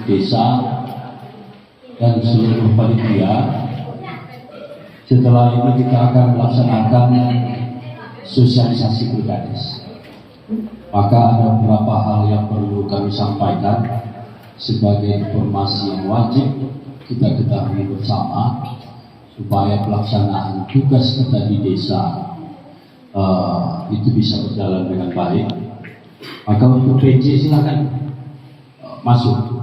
desa dan seluruh panitia. Setelah ini kita akan melaksanakan sosialisasi Pilkades. Maka ada beberapa hal yang perlu kami sampaikan sebagai informasi yang wajib kita ketahui bersama supaya pelaksanaan tugas kita di desa itu bisa berjalan dengan baik. Maka untuk PJ silakan masuk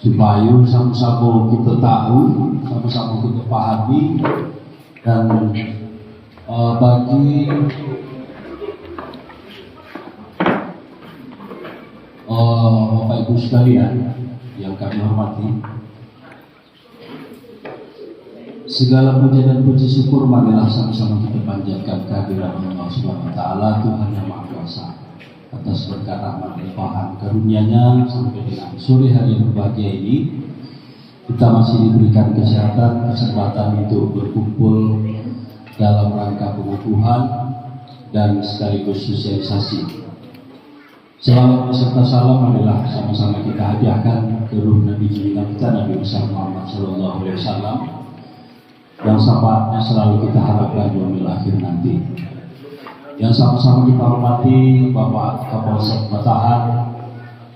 supaya sama-sama kita tahu, sama-sama kita pahami, dan bagi Bapak Ibu sekalian yang kami hormati, segala puja dan puji syukur marilah sama-sama kita panjatkan kehadirat Allah Subhanahu wa Ta'ala, Tuhan yang Maha Kuasa, atas berkat rahmat limpahan karunia-Nya sampai dengan sore hari yang berbahagia ini kita masih diberikan kesempatan untuk berkumpul dalam rangka pengukuhan dan sekaligus sosialisasi. Selamat beserta salam marilah sama-sama kita hadiahkan ke ruh Nabi Junjungan kita Nabi besar Muhammad Sallallahu Alaihi Wasallam yang syafaatnya selalu kita harapkan di yaumil akhir nanti. Yang sama-sama kita hormati Bapak Kapolsek Batahan,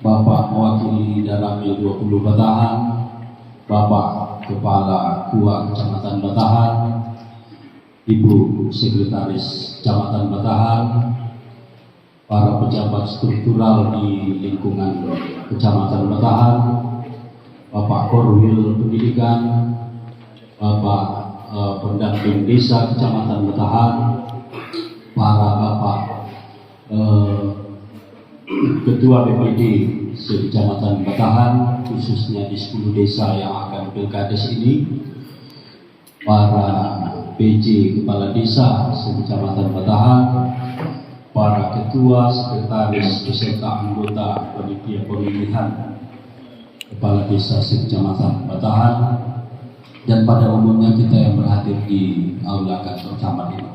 Bapak Mewakili Danramil 20 Batahan, Bapak Kepala KUA Kecamatan Batahan, Ibu Sekretaris Kecamatan Batahan, para pejabat struktural di lingkungan Kecamatan Batahan, Bapak Korwil Pendidikan, Bapak Pendamping Desa Kecamatan Batahan, para Bapak Ketua BPD se-Kecamatan Batahan, khususnya di 10 desa yang akan Pilkades ini, para PJ Kepala Desa se-Kecamatan Batahan, para Ketua, Sekretaris, beserta anggota Panitia Pemilihan Kepala Desa se-Kecamatan Batahan, dan pada umumnya kita yang berhadir di Aula Kantor Camat ini.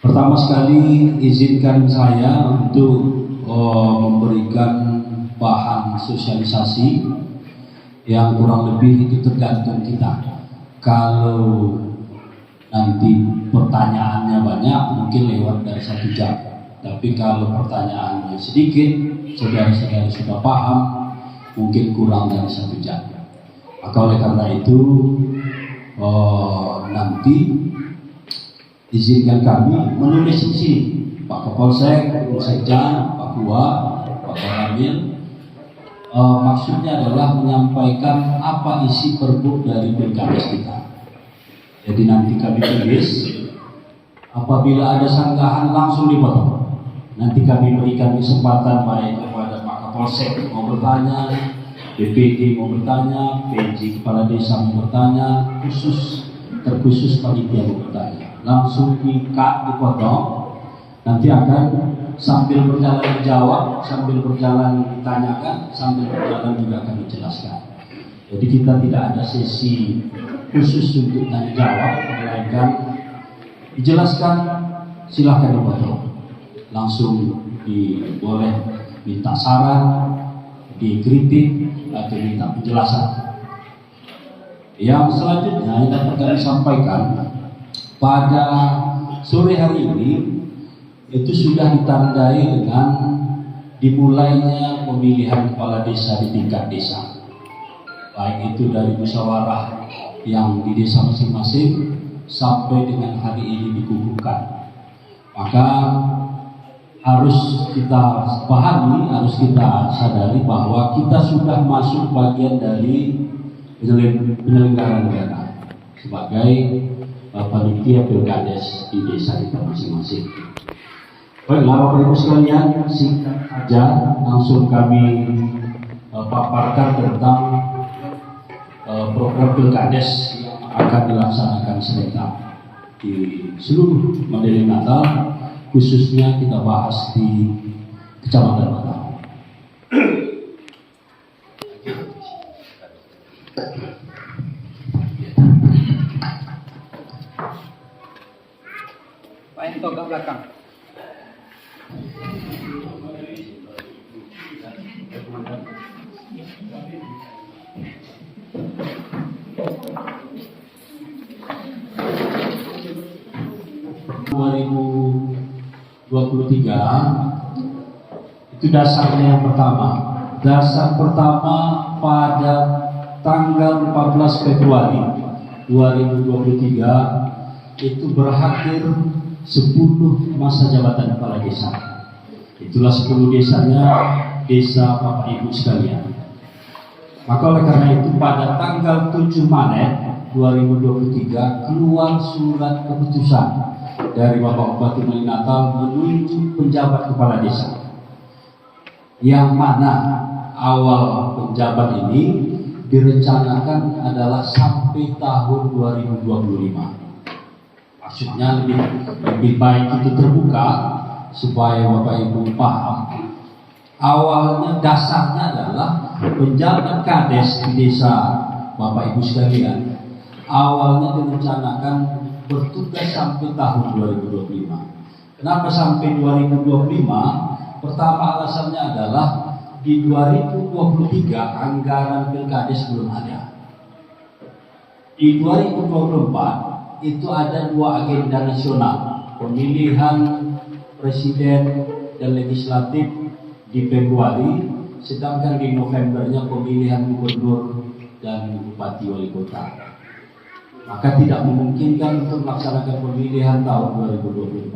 Pertama sekali izinkan saya untuk memberikan bahan sosialisasi yang kurang lebih itu tergantung kita. Kalau nanti pertanyaannya banyak mungkin lewat dari 1 jam. Tapi kalau pertanyaannya sedikit, saudara-saudara sudah paham, mungkin kurang dari 1 jam. Maka oleh karena itu nanti izinkan kami menulis di sini, Pak Kapolsek, Ibu Sekjan, Pak KUA, Pak Danramil. Maksudnya adalah menyampaikan apa isi perbuk dari Pilkades kita. Jadi nanti kami tulis, apabila ada sanggahan langsung dipotong. Nanti kami berikan kesempatan baik kepada Pak Kapolsek mau bertanya, BPD mau bertanya, PJ Kepala Desa mau bertanya, terkhusus panitia mau bertanya. Langsung di-cut, dipotong, nanti akan sambil berjalan dijawab, sambil berjalan ditanyakan, sambil berjalan juga akan dijelaskan. Jadi kita tidak ada sesi khusus untuk tanya jawab, melainkan dijelaskan, silahkan dipotong. Langsung boleh minta saran, dikritik, atau minta penjelasan. Yang selanjutnya yang dapat kami sampaikan, pada sore hari ini itu sudah ditandai dengan dimulainya pemilihan kepala desa di tingkat desa, baik itu dari musyawarah yang di desa masing-masing sampai dengan hari ini dikukuhkan. Maka harus kita pahami, harus kita sadari bahwa kita sudah masuk bagian dari penyelenggara negara sebagai panitia Pilkades di desa kita masing-masing. Baiklah Bapak Ibu sekalian, singkat saja langsung kami paparkan tentang program Pilkades yang akan dilaksanakan serentak di seluruh Mandailing Natal, khususnya kita bahas di Kecamatan Batahan. Pak Ento ke belakang. 2023 itu dasarnya yang pertama. Dasar pertama pada tanggal 14 Februari 2023 itu berakhir 10 masa jabatan kepala desa. Itulah 10 desanya desa Bapak Ibu sekalian. Maka oleh karena itu pada tanggal 7 Maret 2023 keluar surat keputusan dari Bapak Bupati Melinatal menunjuk penjabat kepala desa, yang mana awal penjabat ini direncanakan adalah sampai tahun 2025. Maksudnya lebih baik itu terbuka supaya Bapak Ibu paham. Awalnya dasarnya adalah penjabat kades di desa Bapak Ibu sekalian awalnya direncanakan bertugas sampai tahun 2025. Kenapa sampai 2025? Pertama alasannya adalah di 2023 anggaran pilkades belum ada. Di 2024 itu ada 2 agenda nasional, pemilihan presiden dan legislatif di Februari, sedangkan di Novembernya pemilihan gubernur dan bupati wali kota. Maka tidak memungkinkan untuk melaksanakan pemilihan tahun 2024.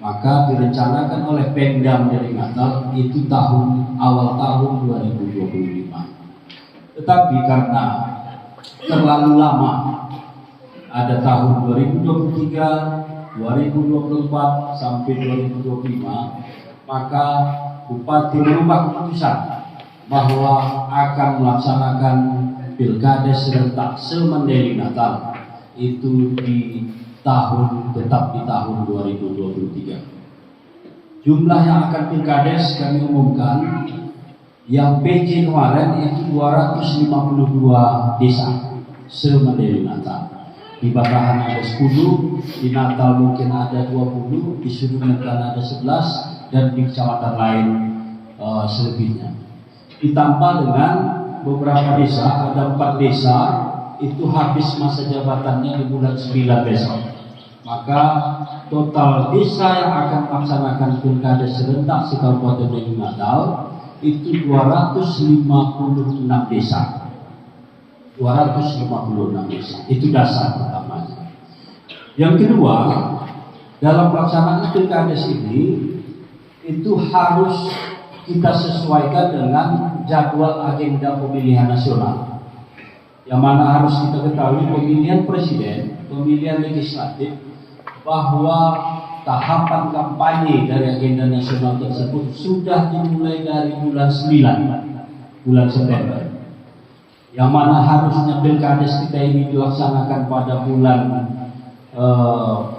Maka direncanakan oleh Pemdam dari Natal itu awal tahun 2025. Tetapi karena terlalu lama, ada tahun 2023, 2024 sampai 2025, maka Bupati merubah keputusan bahwa akan melaksanakan pilkades serentak se-Mandailing Natal itu tetap di tahun 2023. Jumlah yang akan pilkades kami umumkan, yang PJ kemarin itu 252 desa se-Mandailing Natal. Di Babahan ada 10, di Natal mungkin ada 20, di Sudunukan ada 11, dan di kecamatan lain selebihnya. Ditambah dengan beberapa desa, ada 4 desa itu habis masa jabatannya di bulan 9 besok. Maka total desa yang akan melaksanakan pilkades serentak se-Kabupaten Melintang Natal itu 256 desa. 256 desa. Itu dasar pertamanya. Yang kedua, dalam pelaksanaan pilkades ini itu harus kita sesuaikan dengan jadwal agenda pemilihan nasional, yang mana harus kita ketahui pemilihan presiden, pemilihan legislatif, bahwa tahapan kampanye dari agenda nasional tersebut sudah dimulai dari bulan 9, bulan September, yang mana harusnya pilkades kita ini dilaksanakan pada bulan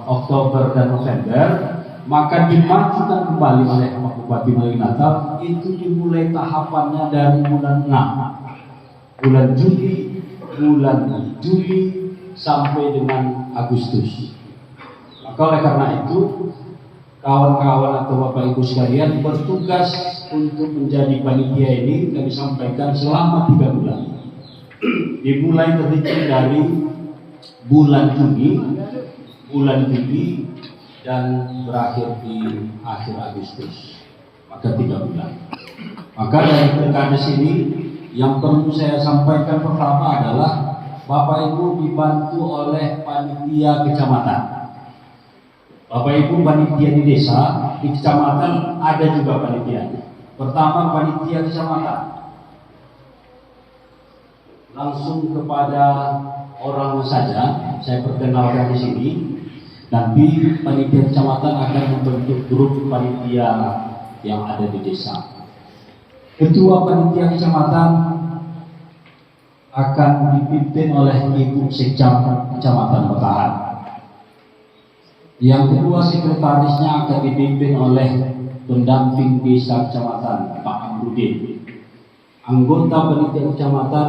Oktober dan November. Maka dimajukan kembali oleh Pak Bupati Melintang Natal itu dimulai tahapannya dari bulan 6, bulan Juli, bulan Juli sampai dengan Agustus. Maka oleh karena itu kawan-kawan atau Bapak Ibu sekalian bertugas untuk menjadi panitia ini kami sampaikan selama 3 bulan. Dimulai terhitung dari bulan Juni, dan berakhir di akhir Agustus, maka 3 bulan. Maka dari pilkades ini yang perlu saya sampaikan pertama adalah Bapak Ibu dibantu oleh panitia kecamatan. Bapak Ibu panitia di desa, di kecamatan ada juga panitianya. Pertama panitia kecamatan langsung kepada orang saja saya perkenalkan di sini. Nanti panitia kecamatan akan membentuk grup panitia yang ada di desa. Ketua panitia kecamatan akan dipimpin oleh Ibu Sekcam Kecamatan Batahan. Yang kedua sekretarisnya akan dipimpin oleh pendamping desa kecamatan Pak Amrudin. Anggota panitia kecamatan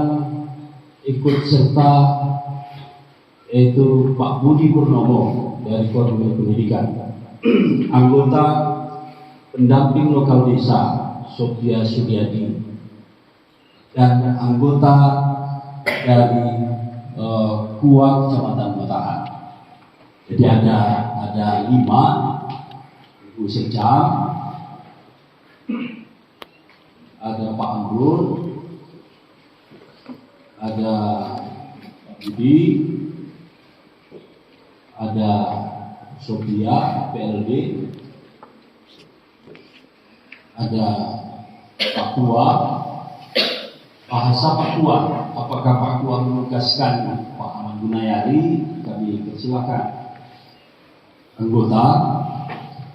ikut serta yaitu Pak Budi Purnomo dari Koordinator Pendidikan. Anggota pendamping lokal desa Sophia Sudiadi, dan anggota dari KUA Kecamatan Batahan. Jadi ada 5 Ibu Sekjam, ada Pak Amrul, ada Budi, ada Sophia PLD, ada Papua, bahasa Papua. Apakah Papua menugaskan Pak Ahmad Gunayari? Kami persilakan. Anggota,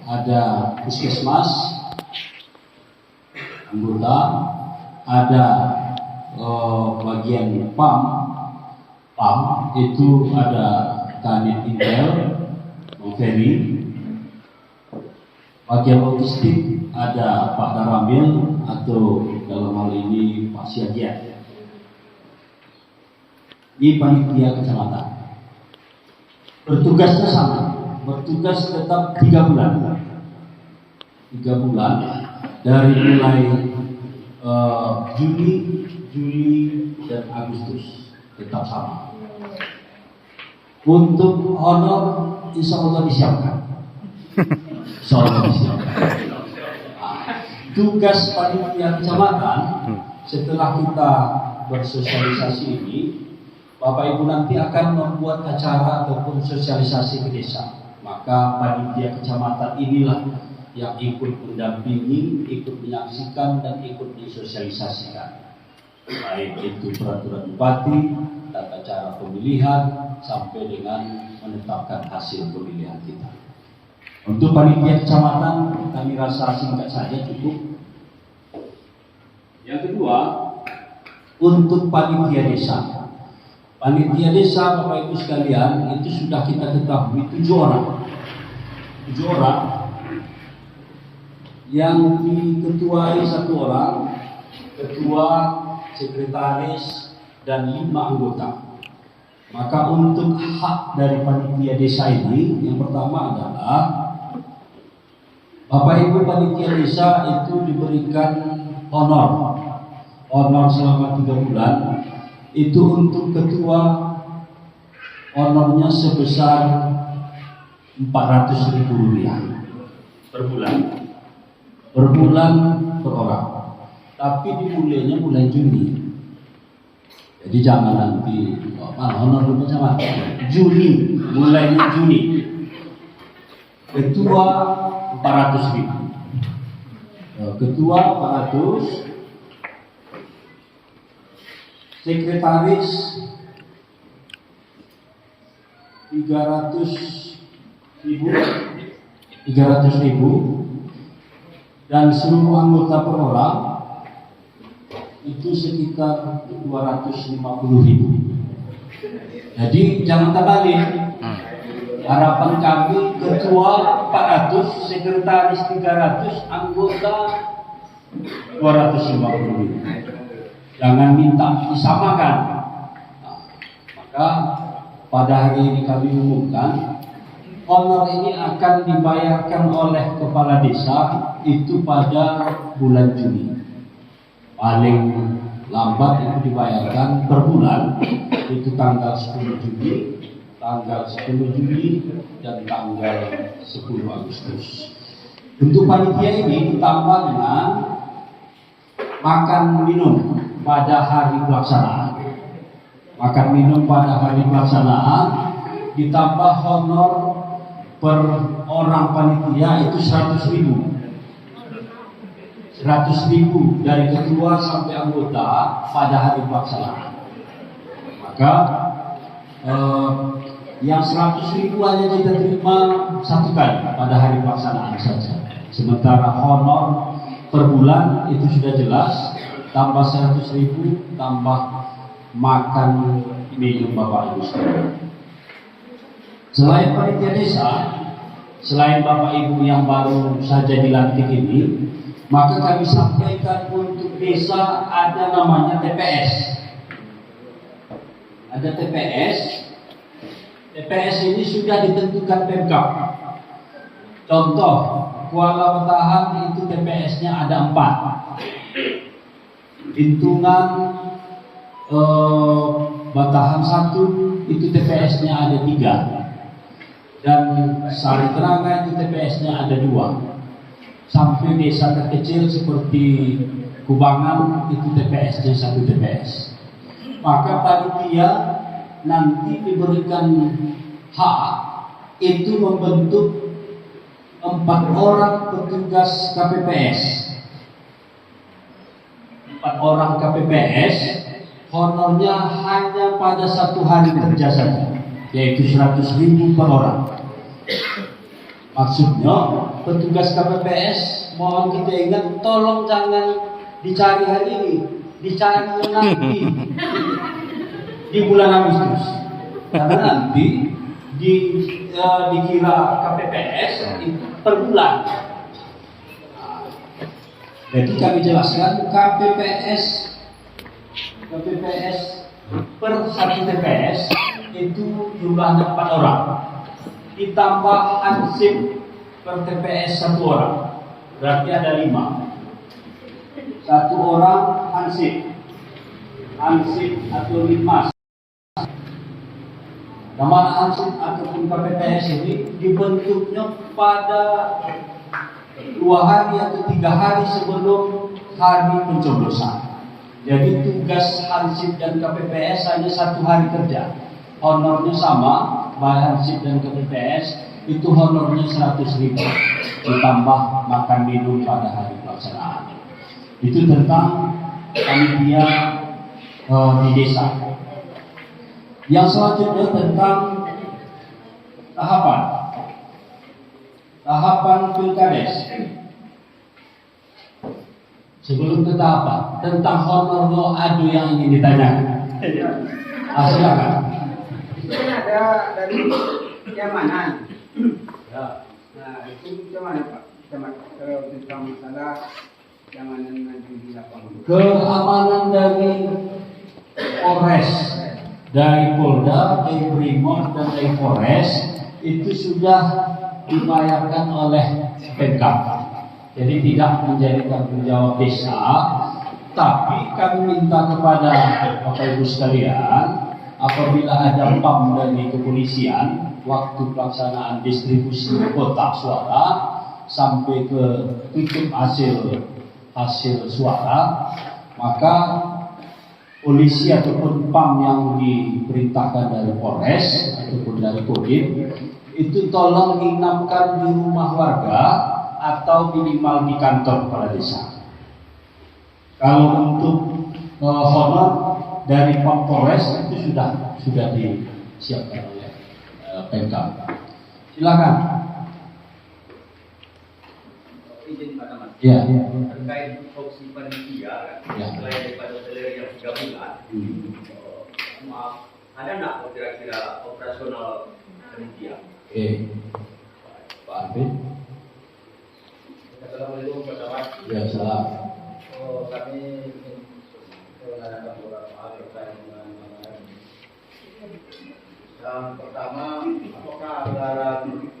ada Puskesmas, anggota, ada bagian PAM itu ada Kanit Intel, Ferry. Bagian logistik ada Pak Taramil atau dalam hal ini Pak Siagiat. Ini panitia kecamatan. Bertugasnya sama, bertugas tetap 3 bulan. 3 bulan dari mulai Juni, Juli, dan Agustus tetap sama. Untuk honor insya Allah disiapkan. Insya Allah disiapkan. Tugas panitia kecamatan setelah kita bersosialisasi ini, Bapak Ibu nanti akan membuat acara ataupun sosialisasi ke desa. Maka panitia kecamatan inilah yang ikut mendampingi, ikut menyaksikan, dan ikut disosialisasikan. Baik itu peraturan bupati, tata cara pemilihan, sampai dengan menetapkan hasil pemilihan kita. Untuk panitia kecamatan, kami rasa singkat saja cukup. Yang kedua, untuk panitia desa. Panitia desa, Bapak Ibu sekalian, itu sudah kita ketahui 7 orang. 7 orang yang diketuai 1 orang, ketua, sekretaris, dan 5 anggota. Maka untuk hak dari panitia desa ini, yang pertama adalah Bapak Ibu panitia desa itu diberikan honor selama 3 bulan. Itu untuk ketua honornya sebesar Rp400.000 per bulan. Per bulan per orang. Tapi dimulainya bulan Juni. Jadi jangan nanti honor bersama Juni, mulainya Juni. Ketua 400.000. Ketua 400, sekretaris 300.000, dan seluruh anggota per orang itu sekitar 250.000. Jadi jangan terbalik. Harapan kami ketua 400, sekretaris 300, anggota 250.000. Jangan minta disamakan. Maka pada hari ini kami umumkan honor ini akan dibayarkan oleh kepala desa itu pada bulan Juni. Paling lambat itu dibayarkan per bulan, itu tanggal 10 Juni, tanggal 10 Juli, dan tanggal 10 Agustus. Untuk panitia ini ditambah dengan makan minum pada hari pelaksanaan. Makan minum pada hari pelaksanaan ditambah honor per orang panitia itu 100.000. 100.000 dari ketua sampai anggota pada hari pelaksanaan. Maka yang 100.000 hanya kita terima 1 kali pada hari pelaksanaan saja. Sementara honor per bulan itu sudah jelas, tambah 100.000, tambah makan minum Bapak Ibu sekalian. Selain panitia desa, selain Bapak Ibu yang baru saja dilantik ini, maka kami sampaikan untuk desa ada namanya TPS. Ada TPS. TPS ini sudah ditentukan Pemkab. Contoh, Kuala Batahan itu TPS-nya ada 4. Bintungan Batahan 1 itu TPS-nya ada 3. Dan Sari Teranga itu TPS-nya ada 2. sampai desa terkecil seperti Kubangan itu TPS dan satu TPS. Maka panitia nanti diberikan hak itu membentuk 4 orang petugas KPPS. 4 orang KPPS, honornya hanya pada 1 hari kerja saja, yaitu 100.000 per orang. Maksudnya petugas KPPS, mohon kita ingat, tolong jangan dicari hari ini, dicari nanti di bulan Agustus, karena nanti dikira KPPS per bulan. Jadi kami jelaskan KPPS per 1 TPS itu jumlahnya 4 orang, ditambah ansip per TPS 1 orang, berarti ada 5. 1 orang ansip atau 5. Nama ansip ataupun KPPS ini dibentuknya pada 2 hari atau 3 hari sebelum hari pencoblosan. Jadi tugas ansip dan KPPS hanya 1 hari kerja. Honornya sama, baik ansip dan KPPS itu honornya 100.000, ditambah makan minum pada hari pelaksanaan. Itu tentang panitia di desa. Yang selanjutnya tentang tahapan pilkades. Sebelum ke tahapan, tentang honor ada yang ingin ditanyakan. Silakan. Itu ada dari keamanan. Ya. Nah, itu gimana Pak? Tentang masalah keamanan nanti di lapangan. Keamanan dari Polres, dari Polda, dari Brimob dan dari Polres itu sudah dibayarkan oleh Pemkab. Jadi tidak menjadi tanggung jawab desa, tapi kami minta kepada Bapak Ibu sekalian, apabila ada PAM dari kepolisian waktu pelaksanaan distribusi kotak suara sampai ke tutup hasil suara, maka polisi ataupun PAM yang diperintahkan dari Polres ataupun dari Kodim itu tolong inapkan di rumah warga atau minimal di kantor kepala desa. Kalau untuk honor dari PAM Polres itu sudah disiapkan oleh Pemkab. Silakan. Izin Pak Taman. Ya. Terkait opsi panitia, selain daripada salary yang 3 bulan, maaf, ada nggak kira-kira operasional panitia? Oke. Pak Arvin. Assalamualaikum Pak Taman. Ya, salam. Kami ingin menanyakan beberapa hal terkait dengan yang pertama, apakah anggaran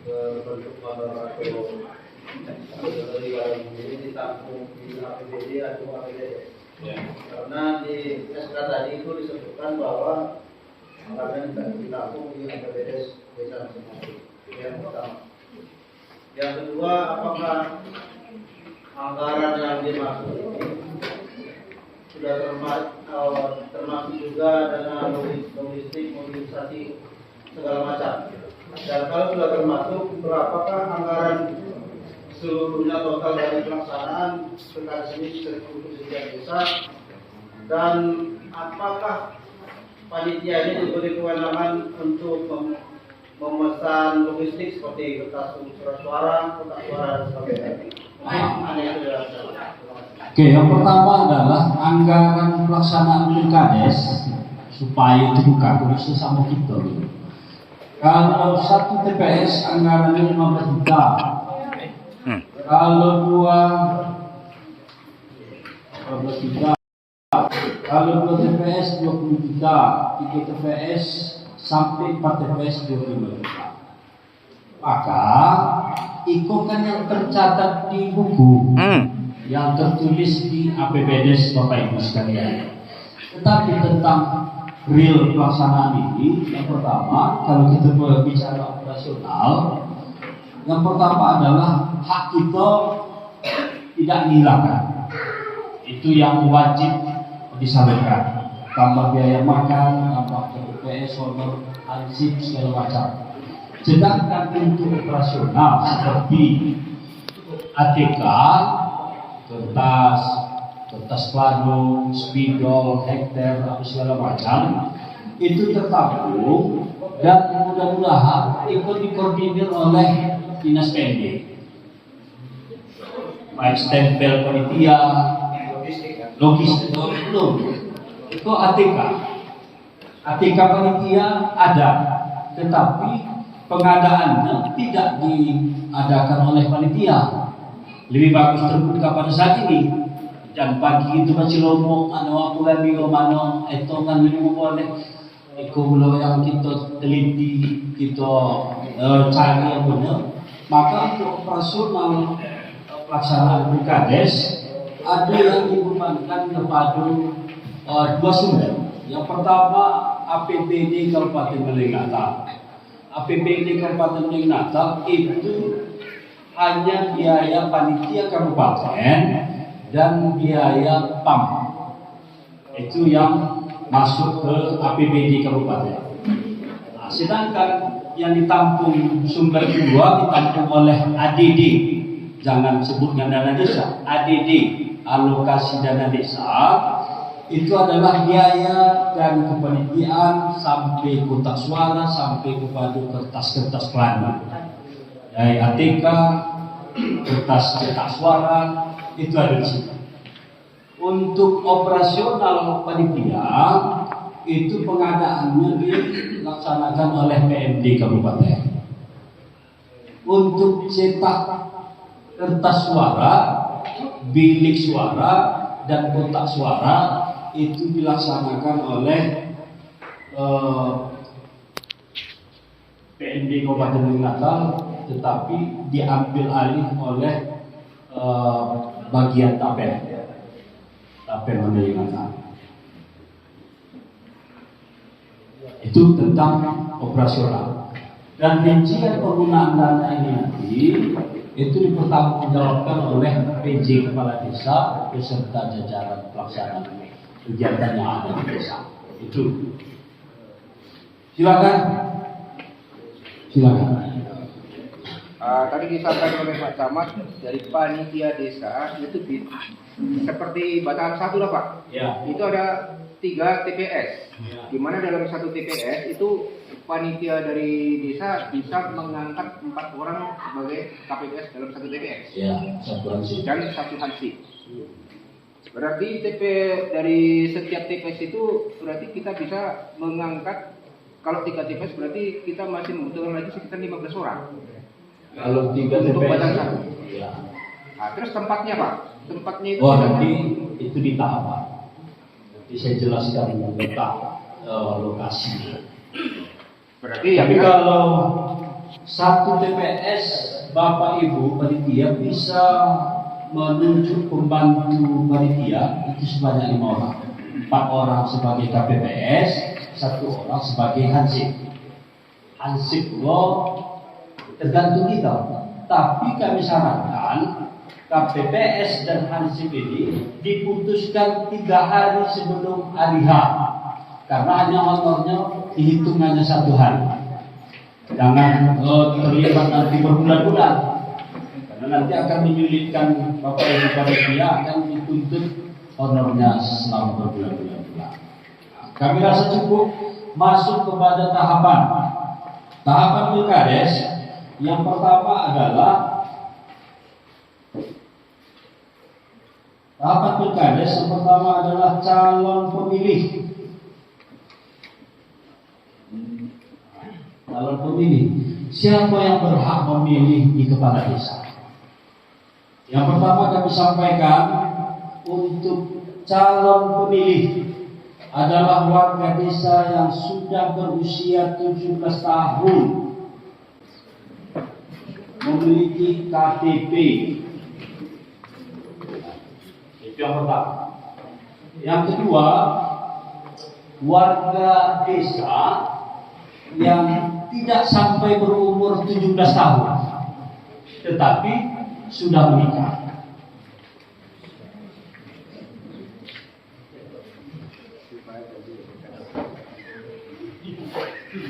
bentuk honor atau dari ini ditampung di APBD atau APBD? Karena di SK tadi itu disebutkan bahwa anggaran ditampung di APBD desa masing-masing. Yang pertama. Yang kedua, apakah anggaran yang dimaksud ini sudah termasuk juga dengan logistik, mobilisasi segala macam? Dan kalau sudah termasuk, berapakah anggaran seluruhnya total dari pelaksanaan pilkada ini untuk setiap desa? Dan apakah panitia ini diberi kewenangan untuk memesan logistik seperti kertas surat suara, kotak suara dan sebagainya? Oke, yang pertama adalah anggaran pelaksanaan pilkades supaya terbuka khususnya sama kita. Kalau 1 TPS anggarannya 15 juta, kalau 12 juta, kalau 2 TPS 20 juta, 3 TPS sampai 4 TPS 25 juta. Maka itu kan yang tercatat di buku, yang tertulis di APBD Bapak Ibu sekalian. Tetapi tentang real pelaksanaan ini, yang pertama, kalau kita berbicara operasional, Yang pertama adalah hak kita tidak dihilangkan. Itu yang wajib disalurkan. Tambah biaya makan, tambah TPS, honor, ansip, segala macam. Sedangkan untuk operasional seperti ATK, kertas plano, spidol, hektar, atau segala macam, itu tertampung dan mudah-mudahan ikut dikoordinir oleh Dinas PND. Baik stempel panitia, logistik, itu ATK. ATK panitia ada, tetapi pengadaannya tidak diadakan oleh panitia. Lebih bagus terbuka pada saat ini. Dan pagi itu masih lomong, bulan minggu mano, etongan minggu boleh. Iko yang kita teliti, kita cari yang benar. Maka untuk operasional pelaksanaan BKades ada yang dibebankan kepada dua sumber. Yang pertama APBD Kabupaten Melengata. APBD Kabupaten Melengata itu hanya biaya panitia kabupaten dan biaya PAM. Itu yang masuk ke APBD kabupaten. Nah, sedangkan yang ditampung sumber kedua ditampung oleh ADD. Jangan sebutnya dana desa, ADD, alokasi dana desa. Itu adalah biaya dan kepanitiaan sampai kotak suara, sampai kepada kertas-kertas plano. Dari ATK, kertas cetak suara, itu ada di situ. Untuk operasional panitia, itu pengadaannya dilaksanakan oleh PMD Kabupaten. Untuk cetak kertas suara, bilik suara, dan kotak suara itu dilaksanakan oleh PND Kabupaten Natal, tetapi diambil alih oleh bagian tapel Natal. Itu tentang operasional. Dan rincian penggunaan dana ini nanti itu dipertanggungjawabkan oleh PJ Kepala Desa beserta jajaran pelaksana kegiatan yang ada di desa. Itu. Silakan. Tadi disampaikan oleh Pak Camat dari panitia desa itu seperti batasan satu lah Pak. Ya. Itu ada 3 TPS. Ya. Di mana dalam satu TPS itu panitia dari desa bisa mengangkat 4 orang sebagai KPPS dalam satu TPS. Ya, satu hansip. Dan satu hansip. Berarti dari setiap TPS itu berarti kita bisa mengangkat, kalau 3 TPS berarti kita masih membutuhkan lagi sekitar 15 orang. Kalau 3 untuk TPS. batasan. Ya. Nah, terus tempatnya Pak? Tempatnya itu nanti itu di tahap. Nanti saya jelaskan letak lokasi. Berarti Tapi kalau satu TPS Bapak Ibu panitia bisa menunjuk pembantu panitia itu sebanyak 5 orang. 4 orang sebagai KPPS, 1 orang sebagai hansip. Hansip tergantung kita. Tapi kami sarankan KPPS dan hansip ini diputuskan 3 hari sebelum hari H. Karena hanya honornya dihitung hanya 1 hari. Jangan terlibat nanti berbulan-bulan. Karena nanti akan menyulitkan Bapak Ibu panitia akan dituntut honornya selama berbulan-bulan. Kami rasa cukup masuk kepada tahapan Pilkades. Yang pertama adalah tahapan Pilkades. Yang pertama adalah calon pemilih. Calon pemilih. Siapa yang berhak memilih di kepala desa? Yang pertama kami sampaikan untuk calon pemilih adalah warga desa yang sudah berusia 17 tahun, memiliki KTP. Itu yang pertama. Yang kedua, warga desa yang tidak sampai berumur 17 tahun. tetapi sudah menikah.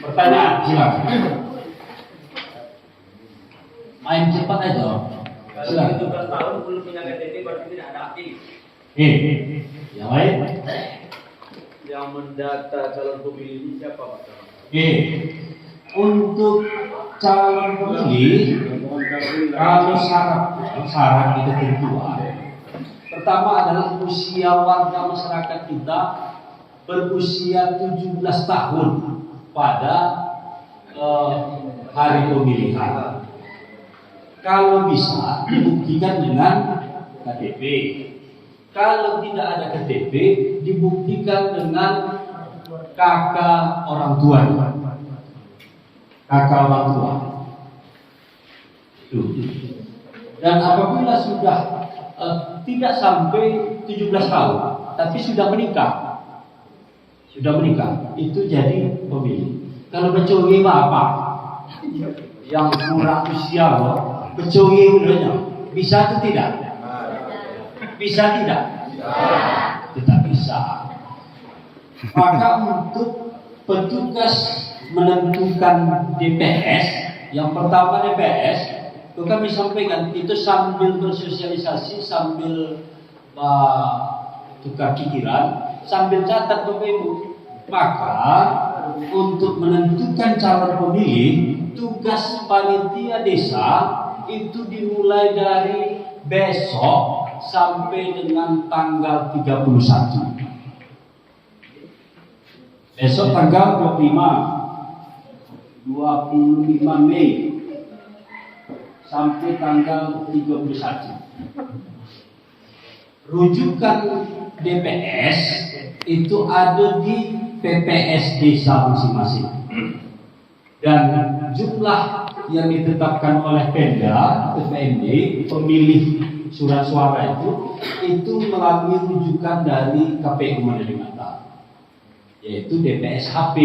Pertanyaan, silakan. Main cepat aja. Kalau 17 tahun belum punya KTP berarti tidak ada aktif. Yang lain? Yang mendata calon pemilih ini siapa Pak? Untuk calon pemilih, kalau syarat ketentuan, pertama adalah usia warga masyarakat kita berusia 17 tahun pada hari pemilihan. Kalau bisa dibuktikan dengan KTP. Kalau tidak ada KTP, dibuktikan dengan kakak orang tua. Kakak orang tua. Dan apabila sudah tidak sampai 17 tahun, tapi sudah menikah, itu jadi pemilih. Kalau becoge apa? Yang kurang usia, becoge udahnya. Bisa atau tidak? Bisa tidak? Tidak bisa. Maka untuk petugas menentukan DPS, yang pertama DPS, itu kami sampaikan itu sambil bersosialisasi, sambil tukar pikiran, sambil catat Bapak Ibu. Maka untuk menentukan calon pemilih, tugas panitia desa itu dimulai dari besok sampai dengan tanggal 31. Besok tanggal 25 Mei sampai tanggal 31. Rujukan DPS itu ada di PPS desa masing-masing. Dan jumlah yang ditetapkan oleh Pemda, PPMD, pemilih surat suara itu melalui rujukan dari KPU Mandailing Natal, yaitu DPS HP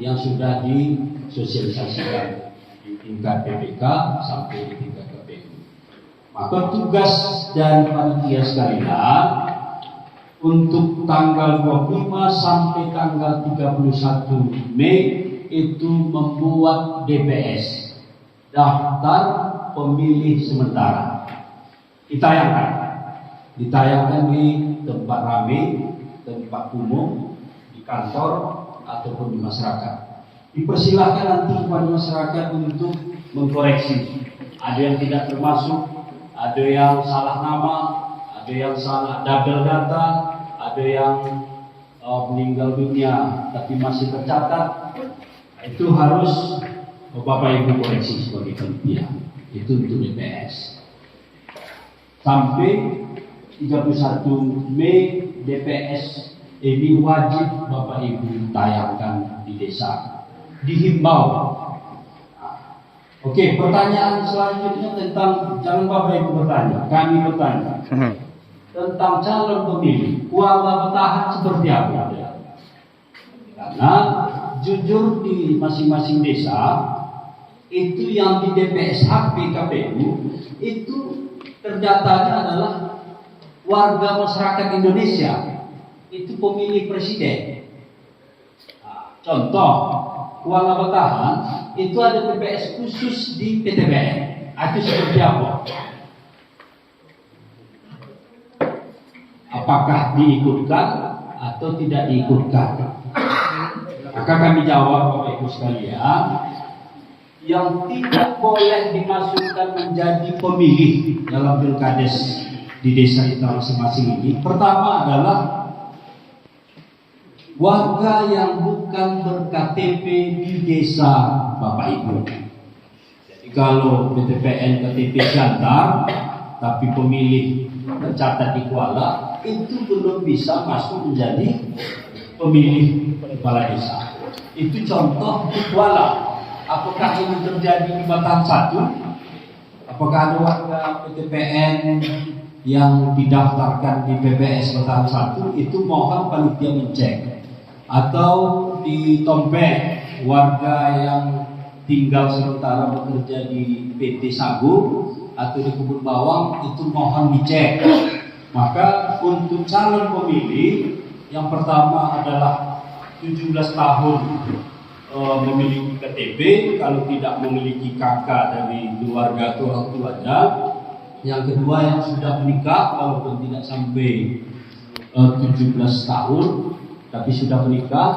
yang sudah disosialisasikan di tingkat PPK sampai di tingkat KPU. Maka tugas dari panitia sekalian untuk tanggal 25 sampai tanggal 31 Mei itu membuat DPS, daftar pemilih sementara. Ditayangkan di tempat ramai, tempat umum, di kantor ataupun di masyarakat. Dipersilahkan nanti kepada masyarakat untuk mengkoreksi. Ada yang tidak termasuk, ada yang salah nama, ada yang salah double data, ada yang meninggal dunia tapi masih tercatat. Itu harus Bapak Ibu koreksi sebagai panitia. Itu untuk DPS. Sampai 31 Mei DPS ini wajib Bapak Ibu tayangkan di desa. Dihimbau. Oke, pertanyaan selanjutnya tentang, jangan Bapak Ibu bertanya, kami bertanya tentang calon pemilih kuala bertahan seperti apa? Karena jujur di masing-masing desa itu yang di DPS HP KPU itu terdatanya adalah warga masyarakat Indonesia, itu pemilih presiden. Contoh, Kuala Batahan itu ada TPS khusus di PTBN. Itu seperti apa? Apakah diikutkan atau tidak diikutkan? Maka kami jawab Bapak Ibu sekalian, yang tidak boleh dimasukkan menjadi pemilih dalam pilkades di desa kita masing-masing ini, pertama adalah warga yang bukan ber-KTP di desa Bapak Ibu. Jadi kalau BTPN KTP Siantar tapi pemilih tercatat di Kuala, itu belum bisa masuk menjadi pemilih kepala desa. Itu contoh di Kuala. Apakah ini terjadi di Batahan 1? Apakah ada warga PTPN yang didaftarkan di PPS Batahan 1? Itu mohon panitia mencek. Atau di Tompek, warga yang tinggal sementara bekerja di PT Sagu, atau di kebun bawang itu mohon dicek. Maka untuk calon pemilih yang pertama adalah 17 tahun memiliki KTP, kalau tidak memiliki kakak dari keluarga atau orang tuanya. Yang kedua yang sudah menikah walaupun tidak sampai 17 tahun tapi sudah menikah.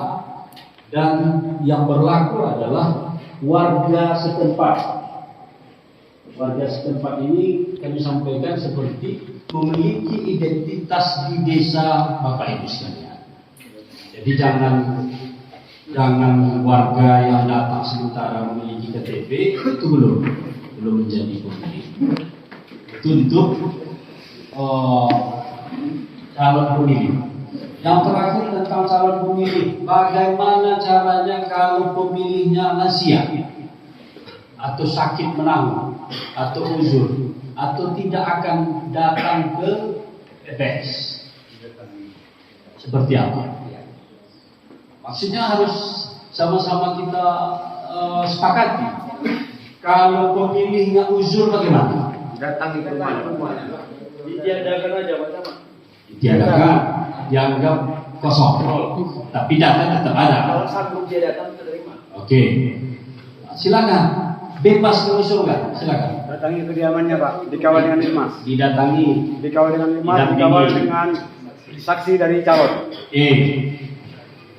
Dan yang berlaku adalah warga setempat. Warga setempat ini kami sampaikan seperti memiliki identitas di desa Bapak Ibu sekalian. Jadi jangan warga yang datang sementara memiliki KTP itu belum menjadi pemilih. Itu untuk calon pemilih. Yang terakhir tentang calon pemilih, bagaimana caranya kalau pemilihnya lansia atau sakit menanggung atau uzur atau tidak akan datang ke TPS? Seperti apa? Maksudnya harus sama-sama kita sepakati. Kalau pemilihnya uzur bagaimana? Datang di rumah. Ditiadakan aja macam. Ditiadakan, dianggap kosong. Tapi data tetap ada. Kalau sanggup dia datang terima. Oke. Silakan. Bebas diusung nggak? Silakan. Datangi kediamannya Pak, dikawal dengan limas. Didatangi. Dikawal dengan limas, Didampingi. dikawal dengan saksi dari calon.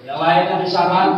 Yang lain ada saran?